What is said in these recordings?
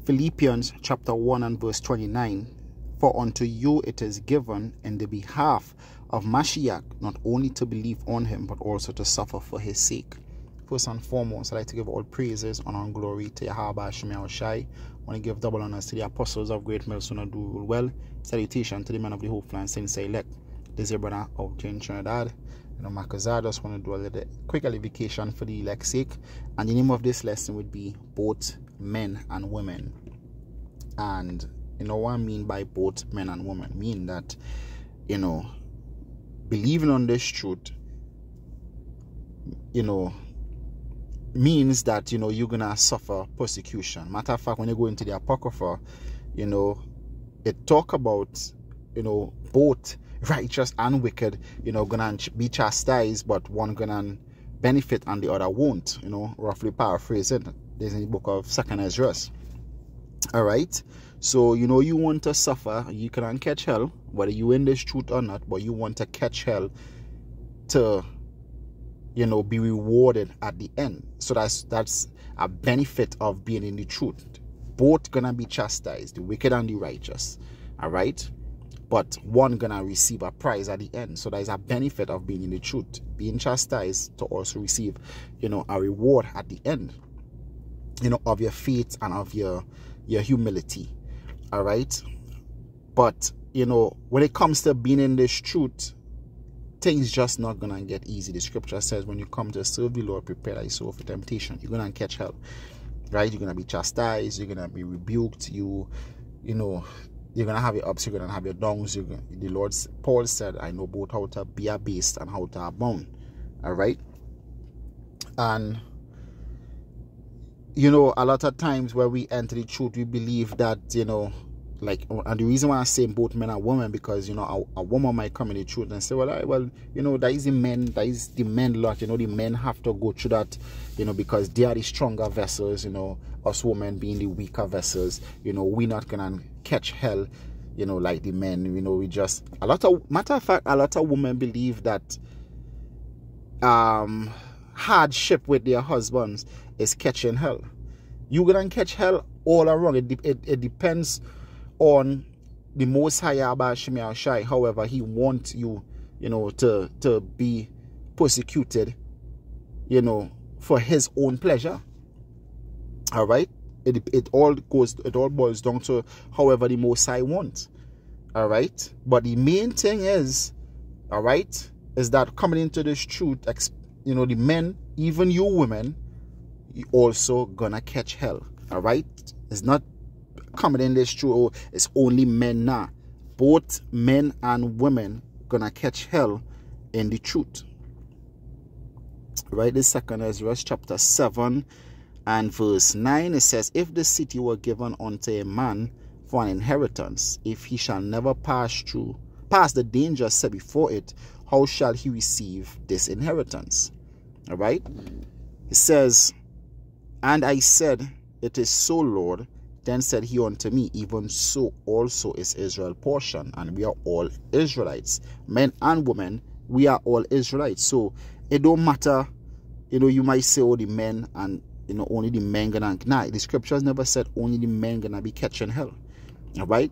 Philippians chapter 1 and verse 29. For unto you it is given in the behalf of Mashiach not only to believe on him, but also to suffer for his sake. First and foremost, I'd like to give all praises, honor, and glory to Yahweh Shemel Shai. I want to give double honors to the apostles of Great Millstone who do well. Salutation to the men of the Hope Land Saints elect. This is your brother out in Trinidad. Macazar, just want to do a little quick edification for the elect's sake. And the name of this lesson would be both men and women. And what I mean by both men and women? I mean that, believing on this truth, means that, you're going to suffer persecution. Matter of fact, when you go into the Apocrypha, it talk about, both righteous and wicked, gonna be chastised, but one gonna benefit and the other won't, roughly paraphrase it. There's in the book of 2nd Ezra. All right, so you want to suffer, you can catch hell, whether you in this truth or not, but you want to catch hell to be rewarded at the end. So that's a benefit of being in the truth. Both gonna be chastised, the wicked and the righteous. All right, but one gonna receive a prize at the end. So there's a benefit of being in the truth, being chastised, to also receive a reward at the end of your faith and of your humility. All right, but when it comes to being in this truth, things just not gonna get easy. The scripture says when you come to serve the Lord, prepare thy soul for temptation. You're gonna catch hell, right? You're gonna be chastised, you're gonna be rebuked, you're going to have your ups, you're going to have your downs. The Lord, Paul said, I know both how to be abased and how to abound. All right? And, a lot of times where we enter the truth, we believe that, and the reason why I say both men and women, because, a woman might come in the truth and say, well, that is the men lot, the men have to go through that, because they are the stronger vessels, us women being the weaker vessels, we're not gonna catch hell, like the men, we just, matter of fact, a lot of women believe that hardship with their husbands is catching hell. You're gonna catch hell all around. It depends on the Most High Abba Shemel Shai. However, he wants you, to be persecuted, for his own pleasure. All right, it all boils down to however the Most High wants. All right, but the main thing is, all right, is that coming into this truth, the men, even you women, you also gonna catch hell. All right, it's not coming in this truth, oh, it's only men now. Both men and women gonna catch hell in the truth. Right, this 2nd Ezra chapter 7 and verse 9, it says, if the city were given unto a man for an inheritance, if he shall never pass the danger set before it, how shall he receive this inheritance? All right, it says, and I said, it is so, Lord. Then said he unto me, even so also is Israel portion, and we are all Israelites, men and women, we are all Israelites. So it don't matter, you might say, oh, the men and only the men gonna, nah, the scriptures never said only the men gonna be catching hell. All right,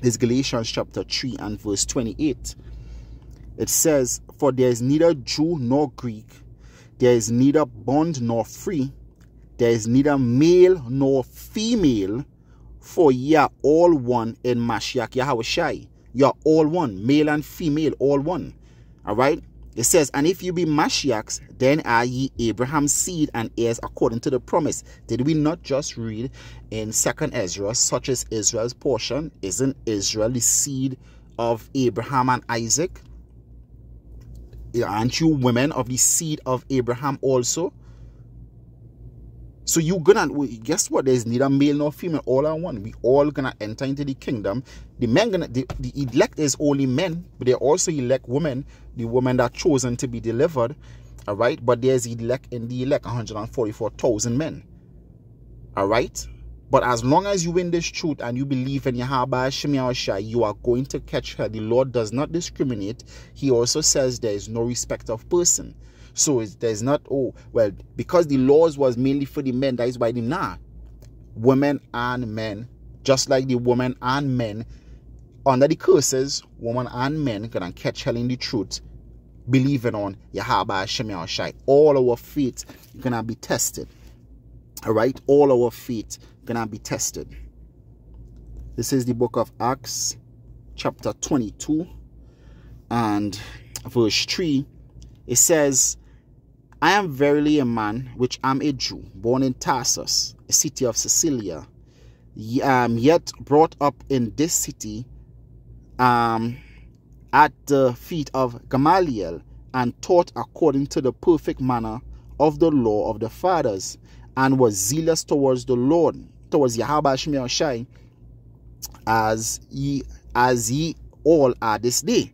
this Galatians chapter 3 and verse 28. It says, for there is neither Jew nor Greek, there is neither bond nor free, there is neither male nor female, for ye are all one in Mashiach Yahweh Shai. You are all one, male and female, all one. All right. It says, and if you be Mashiachs, then are ye Abraham's seed and heirs according to the promise. Did we not just read in 2nd Ezra, such as Israel's portion? Isn't Israel the seed of Abraham and Isaac? Aren't you women of the seed of Abraham also? So you gonna, guess what? There's neither male nor female, all are one. We all gonna enter into the kingdom. The men gonna, the elect is only men, but they also elect women, the women that chosen to be delivered. All right, but there's elect in the elect, 144,000 men. All right, but as long as you in this truth and you believe in Yahweh Shemel Shai, you are going to catch her. The Lord does not discriminate. He also says there is no respect of person. So there's not, oh, well, because the laws was mainly for the men, that is why the nah. women and men, just like the women and men under the curses, women and men gonna catch hell in the truth, believing on Yahweh Hashem Yahushai. All our faith gonna be tested. Alright, all our faith gonna be tested. This is the book of Acts, chapter 22 and verse 3. It says, I am verily a man which am a Jew, born in Tarsus, a city of Cilicia, yet brought up in this city at the feet of Gamaliel, and taught according to the perfect manner of the law of the fathers, and was zealous towards the Lord, towards Yahweh Hashem Yahushai, as ye all are this day.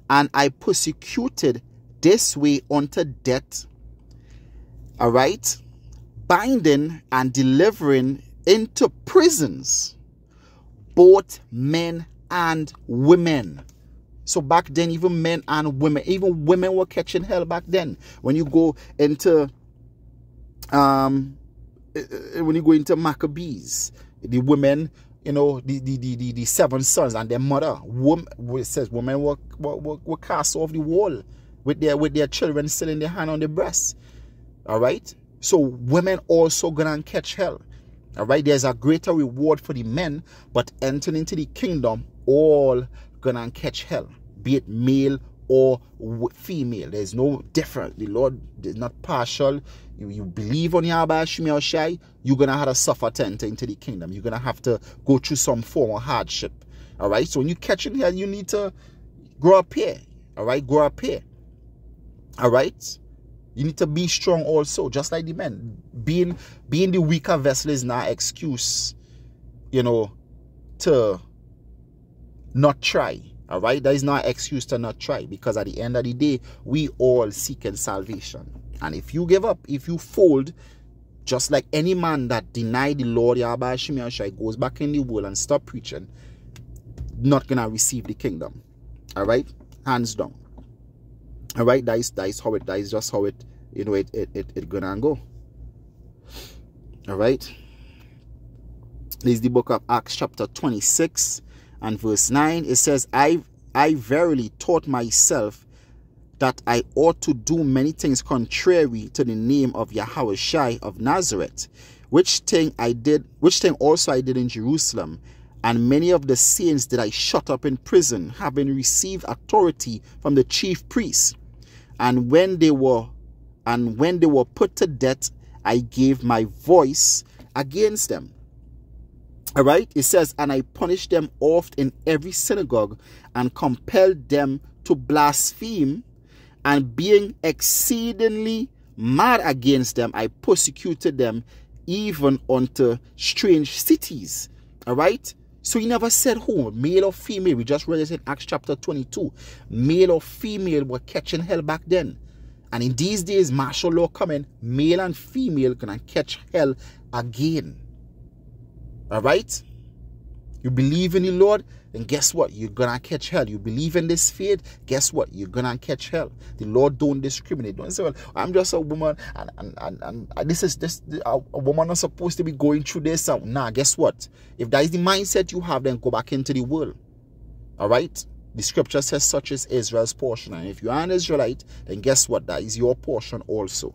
And I persecuted this way unto death, all right, binding and delivering into prisons both men and women. So back then, even men and women, even women were catching hell back then. When you go into Maccabees, the women, you know, the 7 sons and their mother, it says women were cast off the wall with their children still in their hand on their breasts. All right, so women also gonna catch hell. All right, there's a greater reward for the men, but entering into the kingdom, all gonna catch hell, be it male or female. There's no difference. The Lord is not partial. You believe on Yahweh Hashem Yahushai, you're gonna have to suffer to enter into the kingdom. You're gonna have to go through some form of hardship. All right, so when you catch in hell, you need to grow up here. All right, grow up here. All right, you need to be strong also, just like the men. Being the weaker vessel is not an excuse, you know, to not try. All right, that is not an excuse to not try, because at the end of the day, we all seeking salvation. And if you give up, if you fold, just like any man that denied the Lord Yahweh Hashem Yahushai goes back in the world and stop preaching, not gonna receive the kingdom. All right, hands down. All right, that is just how it, you know, it gonna go. All right, this is the book of Acts chapter 26 and verse 9. It says, I verily taught myself that I ought to do many things contrary to the name of Yahushai of Nazareth, which thing also I did in Jerusalem, and many of the saints did I shut up in prison, having received authority from the chief priests. And when they were put to death, I gave my voice against them. All right, it says, and I punished them oft in every synagogue, and compelled them to blaspheme, and being exceedingly mad against them, I persecuted them even unto strange cities. All right, so he never said who, male or female. We just read this in Acts chapter 22. Male or female were catching hell back then. And in these days, martial law coming, male and female gonna catch hell again. All right? You believe in the Lord, then guess what? You're gonna catch hell. You believe in this faith, guess what? You're gonna catch hell. The Lord don't discriminate. Don't say, well, I'm just a woman, and a woman not supposed to be going through this. Nah, guess what? If that is the mindset you have, then go back into the world. All right? The scripture says such is Israel's portion. And if you are an Israelite, then guess what? That is your portion also.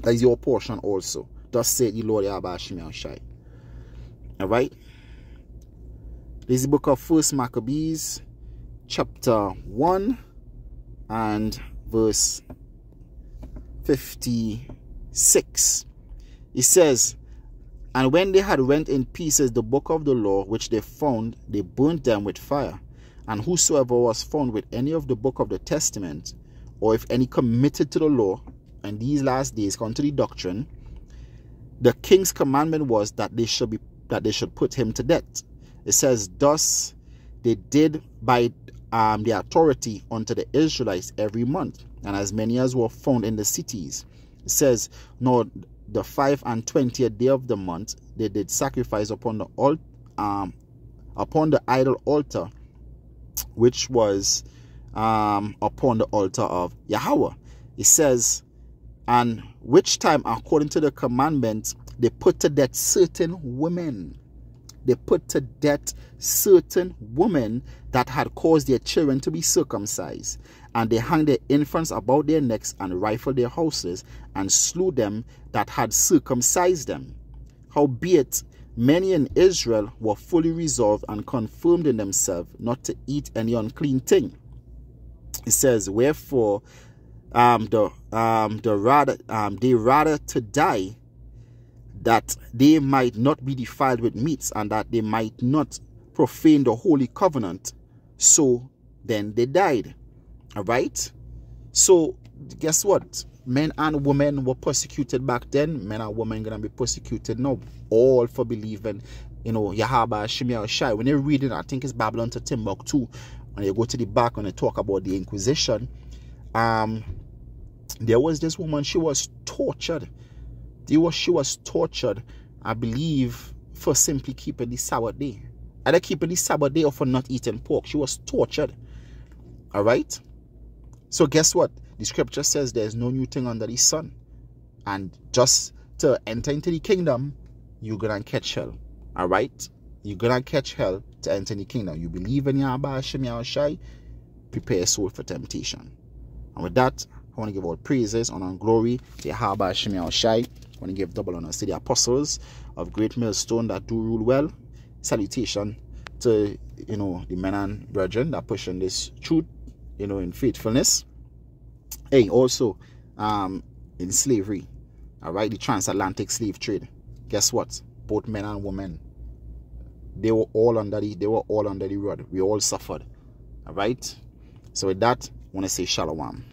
That is your portion also. Thus said the Lord Yahweh Hashem Yahushai. All right? This is the book of 1 Maccabees, chapter 1 and verse 56. It says, and when they had rent in pieces the book of the law which they found, they burnt them with fire. And whosoever was found with any of the book of the testament, or if any committed to the law, in these last days, according to the doctrine, the king's commandment was that they should put him to death. It says, thus they did by the authority unto the Israelites every month, and as many as were found in the cities. It says, no, the 25th day of the month they did sacrifice upon the idol altar, which was upon the altar of Yahweh. It says, and which time according to the commandment They put to death certain women. They put to death certain women that had caused their children to be circumcised. And they hung their infants about their necks and rifled their houses and slew them that had circumcised them. Howbeit, many in Israel were fully resolved and confirmed in themselves not to eat any unclean thing. It says, wherefore they rather to die, that they might not be defiled with meats, and that they might not profane the holy covenant. So then they died. All right. So guess what? Men and women were persecuted back then. Men and women gonna be persecuted now, all for believing, Yahweh Shem Shai. When you're reading, I think it's Babylon to Timbuktu, when you go to the back and they talk about the Inquisition, there was this woman, she was tortured. She was tortured, I believe, for simply keeping the Sabbath day. Either keeping the Sabbath day or for not eating pork. She was tortured. All right? So guess what? The scripture says there's no new thing under the sun. And just to enter into the kingdom, you're going to catch hell. All right? You're going to catch hell to enter the kingdom. You believe in Yahweh Shem Yahushai, prepare your soul for temptation. And with that, I want to give all praises, honor, and glory to Yahweh Shem Yahushai. I want to give double honors to the apostles of Great Millstone that do rule well. Salutation to, the men and brethren that pushing this truth, in faithfulness. Hey, also, in slavery, all right, the transatlantic slave trade. Guess what? Both men and women, they were all under the rod. We all suffered. All right. So with that, I want to say shalom.